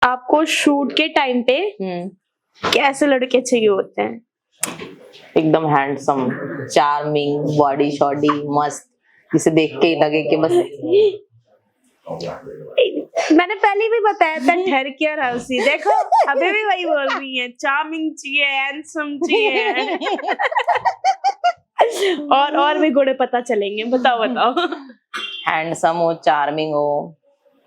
आपको शूट के टाइम पे कैसे लड़के चाहिए होते हैं? एकदम हैंडसम, चार्मिंग, बॉडी शॉडी मस्त, जिसे देख के ही लगे कि बस मैंने पहले भी बताया था ठहर के हंसी, देखो अभी भी वही बोल रही है, चार्मिंग चाहिए, हैंडसम चाहिए। और भी गुण पता चलेंगे, बताओ बताओ। हैंडसम हो, चार्मिंग हो,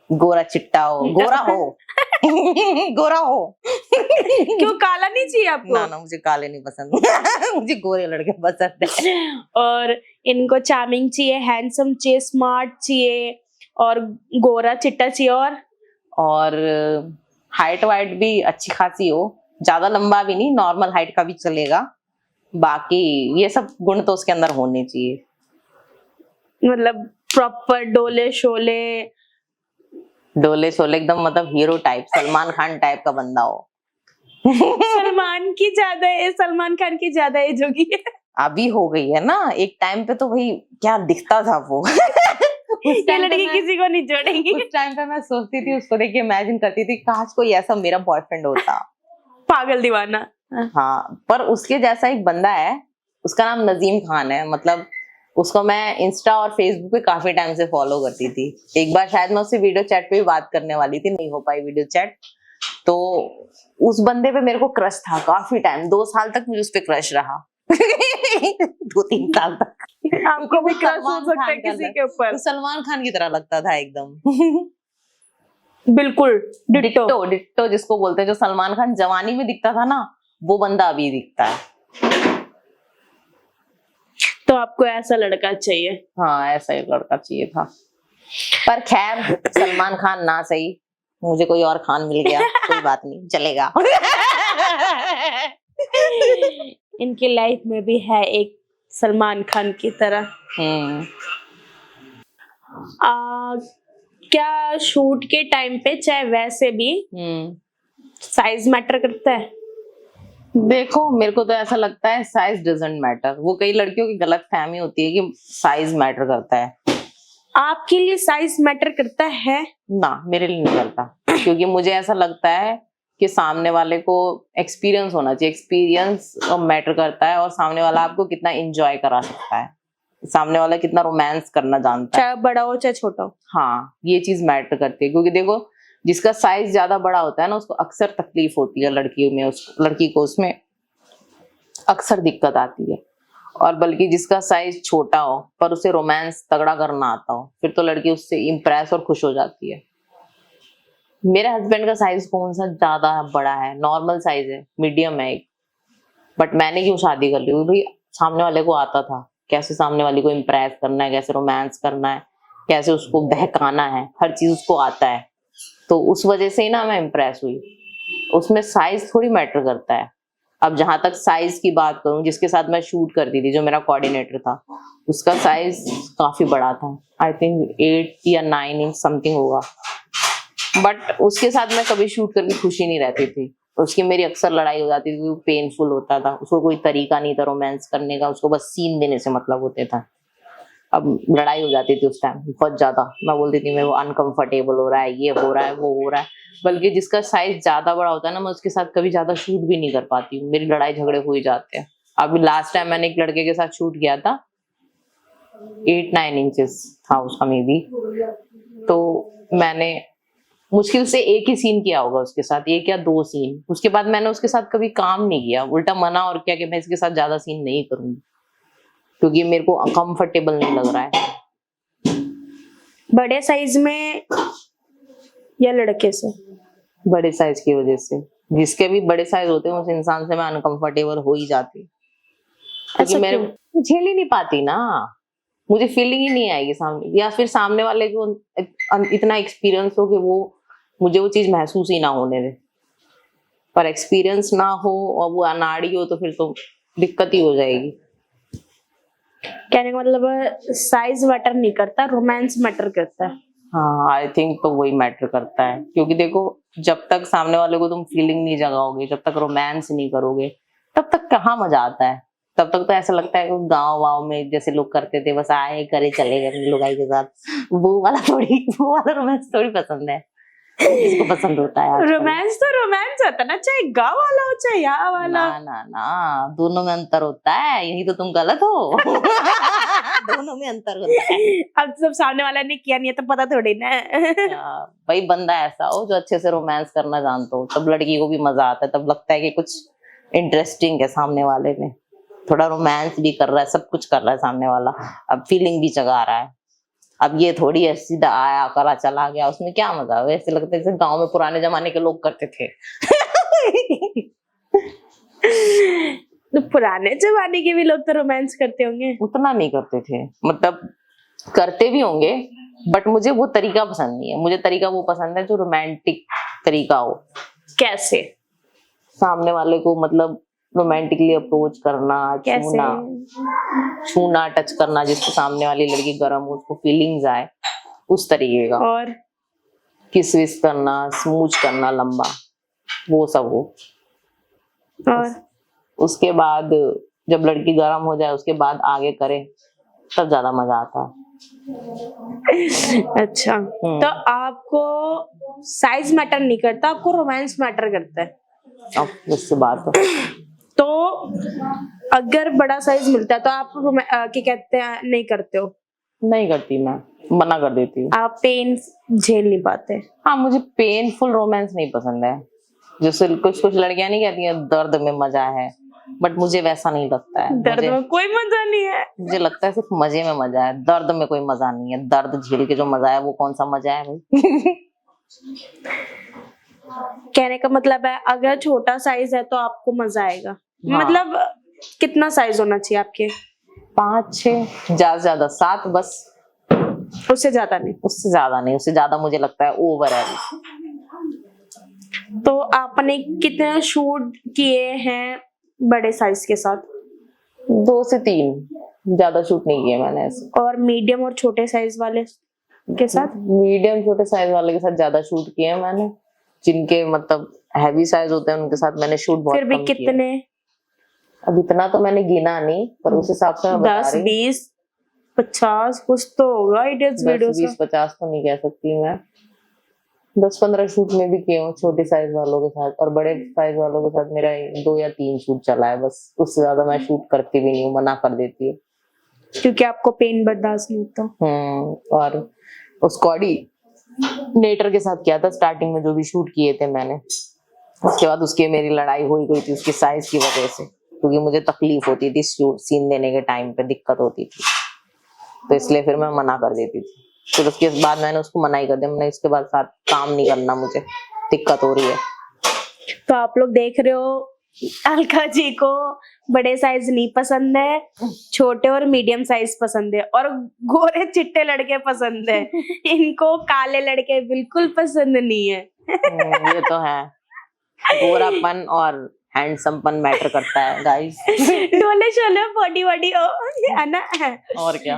गोरा चिट्टा हो, गोरा हो। गोरा हो। क्यों काला नहीं चाहिए आपको? ना मुझे काले नहीं पसंद। मुझे गोरे लड़के पसंद है। और इनको चार्मिंग चाहिए, हैंडसम चाहिए, स्मार्ट चाहिए और गोरा चिट्टा चाहिए और हाइट वाइट भी अच्छी खासी हो, ज्यादा लंबा भी नहीं, नॉर्मल हाइट का भी चलेगा। बाकी ये सब गुण तो उसके अंदर होने चाहिए। मतलब प्रॉपर डोले शोले एकदम, मतलब hero type, Salman Khan type का बंदा हो। सलमान खान की ज्यादा एज होगी। अभी हो गई है ना, एक टाइम पे तो भाई क्या दिखता था वो। ये लड़की किसी को नहीं जोड़ेगी। उस टाइम पे मैं सोचती थी, उसको देख के इमेजिन करती थी काश कोई ऐसा मेरा बॉयफ्रेंड होता। पागल दीवाना। हाँ, पर उसके जैसा एक बंदा है, उसका नाम नजीम खान है। मतलब उसको मैं इंस्टा और फेसबुक पे काफी टाइम से फॉलो करती थी। एक बार शायद मैं उससे वीडियो चैट पे भी बात करने वाली थी, नहीं हो पाई वीडियो चैट। तो उस बंदे पे मेरे को क्रश था काफी टाइम, 2 साल तक मुझे उस पे क्रश रहा। 2-3 साल तक। आपको भी क्रश हो सकता है किसी के ऊपर। तो सलमान खान की तरह लगता था एकदम। बिल्कुल डिट्टो जिसको बोलते हैं, जो सलमान खान जवानी में दिखता था ना, वो बंदा अभी दिखता है। तो आपको ऐसा लड़का चाहिए? हाँ, ऐसा एक लड़का चाहिए था। पर खैर, सलमान खान ना सही, मुझे कोई और खान मिल गया, कोई बात नहीं, चलेगा। इनकी लाइफ में भी है एक सलमान खान की तरह। क्या शूट के टाइम पे चाहे वैसे भी साइज मैटर करता है? देखो, मेरे को तो ऐसा लगता है साइज डजंट मैटर। वो कई लड़कियों की गलत फहमी होती है कि साइज मैटर करता है। आपके लिए साइज मैटर करता है? ना, मेरे लिए नहीं करता। क्योंकि मुझे ऐसा लगता है कि सामने वाले को एक्सपीरियंस होना चाहिए। एक्सपीरियंस मैटर करता है, और सामने वाला आपको कितना एंजॉय करा सकता है, सामने वाला कितना रोमांस करना जानता है, चाहे बड़ा हो चाहे छोटा हो। हाँ, ये चीज मैटर करती है। क्योंकि देखो, जिसका साइज ज्यादा बड़ा होता है ना, उसको अक्सर तकलीफ होती है, लड़की को उसमें अक्सर दिक्कत आती है। और बल्कि जिसका साइज छोटा हो पर उसे रोमांस तगड़ा करना आता हो, फिर तो लड़की उससे इम्प्रेस और खुश हो जाती है। मेरे हस्बैंड का साइज कौन सा ज्यादा बड़ा है? नॉर्मल साइज है, मीडियम है एक। बट मैंने क्यों शादी कर ली? भाई सामने वाले को आता था कैसे सामने वाले को इम्प्रेस करना है, कैसे रोमांस करना है, कैसे उसको बहकाना है, हर चीज उसको आता है। तो उस वजह से ही ना मैं इम्प्रेस हुई। उसमें साइज थोड़ी मैटर करता है। अब जहां तक साइज की बात करूं, जिसके साथ मैं शूट करती थी, जो मेरा कोऑर्डिनेटर था, उसका साइज काफी बड़ा था। आई थिंक 8 या 9 इंच समथिंग होगा। बट उसके साथ मैं कभी शूट करके खुशी नहीं रहती थी। उसकी मेरी अक्सर लड़ाई हो जाती थी, पेनफुल होता था। उसको कोई तरीका नहीं था रोमांस करने का, उसको बस सीन देने से मतलब होते था। अब लड़ाई हो जाती थी उस टाइम बहुत ज्यादा। मैं बोलती थी मेरे को अनकंफर्टेबल हो रहा है, ये हो रहा है, वो हो रहा है। बल्कि जिसका साइज ज्यादा बड़ा होता है ना, मैं उसके साथ कभी ज्यादा शूट भी नहीं कर पाती हूँ, मेरी लड़ाई झगड़े हो ही जाते हैं। अभी लास्ट टाइम मैंने एक लड़के के साथ शूट किया था, 8-9 इंचेस था उसका मे बी। तो मैंने मुश्किल से एक ही सीन किया होगा उसके साथ, 1 या 2 सीन। उसके बाद मैंने उसके साथ कभी काम नहीं किया, उल्टा मना और किया कि मैं इसके साथ ज्यादा सीन नहीं करूंगी, क्योंकि मेरे को कंफर्टेबल नहीं लग रहा है। बड़े साइज में या लड़के से? बड़े साइज की वजह से। जिसके भी बड़े साइज होते हैं उस इंसान से मैं अनकंफर्टेबल हो ही जाती, क्योंकि मैं झेल ही नहीं पाती ना, मुझे फीलिंग ही नहीं आएगी सामने, या फिर सामने वाले को इतना एक्सपीरियंस हो कि वो मुझे वो चीज महसूस ही ना होने दे। पर एक्सपीरियंस ना हो और वो अनाड़ी हो तो फिर तो दिक्कत ही हो जाएगी। कहने का मतलब साइज मैटर नहीं करता, रोमांस मैटर करता है। हाँ, आई थिंक तो वही मैटर करता है। क्योंकि देखो, जब तक सामने वाले को तुम फीलिंग नहीं जगाओगे, जब तक रोमांस नहीं करोगे, तब तक कहाँ मजा आता है। तब तक तो ऐसा लगता है कि गाँव वाँव में जैसे लोग करते थे, बस आए करे चले गए लुगाई के साथ। वो वाला रोमांस थोड़ी पसंद है। किसको पसंद होता है आजकल? रोमांस तो रोमांस होता है ना, चाहे गाँव वाला हो चाहे यहाँ वाला। ना ना ना, दोनों में अंतर होता है, यही तो तुम गलत हो। दोनों में अंतर होता है। अब सब सामने वाला ने किया नहीं है तो पता थोड़ी ना। भाई बंदा ऐसा हो जो अच्छे से रोमांस करना जानता हो, तब लड़की को भी मजा आता है, तब लगता है कि कुछ इंटरेस्टिंग है सामने वाले में, थोड़ा रोमांस भी कर रहा है, सब कुछ कर रहा है सामने वाला, अब फीलिंग भी जगा रहा है। अब ये थोड़ी है सीधा आया करा चला गया, उसमें क्या मजा है? वैसे लगता है जैसे गांव में पुराने जमाने के लोग करते थे। तो पुराने जमाने के भी लोग तो रोमांस करते होंगे। उतना नहीं करते थे, मतलब करते भी होंगे, बट मुझे वो तरीका पसंद नहीं है। मुझे तरीका वो पसंद है जो रोमांटिक तरीका हो। कैसे? सामने वाले को मतलब रोमांटिकली अप्रोच करना, कैसे? छूना टच करना, जिसको सामने वाली लड़की गर्म हो, उसको फीलिंग्स आए, उस तरीके का। और किस विस करना, स्मूच करना लंबा, वो सब हो। और उसके बाद जब लड़की गर्म हो जाए उसके बाद आगे करे, तब ज्यादा मजा आता है। अच्छा, तो आपको साइज मैटर नहीं करता, आपको रोमांस मैटर करता है। अब उससे बात तो अगर बड़ा साइज मिलता है तो आप क्या कहते हैं नहीं करते हो? नहीं करती, मैं मना कर देती हूँ। आप पेन झेल नहीं पाते? हाँ, मुझे पेनफुल रोमांस नहीं पसंद है। जैसे कुछ कुछ लड़कियां नहीं कहती हैं दर्द में मजा है, बट मुझे वैसा नहीं लगता है। दर्द में कोई मजा नहीं है। मुझे लगता है सिर्फ मजे में मजा है, दर्द में कोई मजा नहीं है। दर्द झेल के जो मजा है वो कौन सा मजा है भाई? कहने का मतलब है अगर छोटा साइज है तो आपको मजा आएगा। हाँ। मतलब कितना साइज होना चाहिए आपके? 5-6, ज्यादा से ज्यादा 7 बस, उससे ज्यादा नहीं? उससे ज्यादा नहीं, उससे ज्यादा मुझे लगता है ओवर है। तो आपने कितने शूट किए हैं बड़े साइज के साथ? 2 से 3, ज्यादा शूट नहीं किए मैंने ऐसे। और मीडियम और छोटे साइज वाले के साथ? मीडियम छोटे साइज वाले के साथ ज्यादा शूट किए हैं मैंने। जिनके मतलब हैवी साइज होते हैं उनके साथ मैंने शूट बहुत फिर भी कम किए। कितने? अब इतना तो मैंने गिना नहीं, पर उस हिसाब से मैं बता 10, रही हूँ। 20, 50 कुछ तो होगा इडियट्स 10, वीडियोस 20, 50 तो नहीं कह सकती मैं। 10-15 शूट में भी किए हूँ छोटे साइज वालों के साथ, और बड़े साइज वालों के साथ मेरा 2 या 3 शूट चला है बस। उससे ज्यादा मैं शूट करती भी नहीं हूँ, मना कर देती हूँ, क्योंकि आपको पेन बर्दाश्त नहीं होता। और उस कोऑर्डिनेटर के साथ किया था स्टार्टिंग में, जो भी शूट किए थे मैंने। उसके बाद उसकी मेरी लड़ाई हो गई थी उसके साइज की वजह से, क्योंकि मुझे तकलीफ होती थी शूट सीन देने के टाइम पे, दिक्कत होती थी, तो इसलिए फिर मैं मना कर देती थी। फिर उसके बाद मैंने उसको मना ही कर दिया, मैंने इसके बाद साथ काम नहीं करना, मुझे दिक्कत हो रही है। तो आप लोग देख रहे हो अलका जी को बड़े साइज नहीं पसंद है, छोटे और मीडियम साइज पसंद है, और गोरे चिट्टे लड़के पसंद है। इनको काले लड़के बिल्कुल पसंद नहीं है। ये तो है, गोरापन और हैंडसमपन मैटर करता है गाइस। डोले शोले बॉडी बॉडी है ना। और क्या।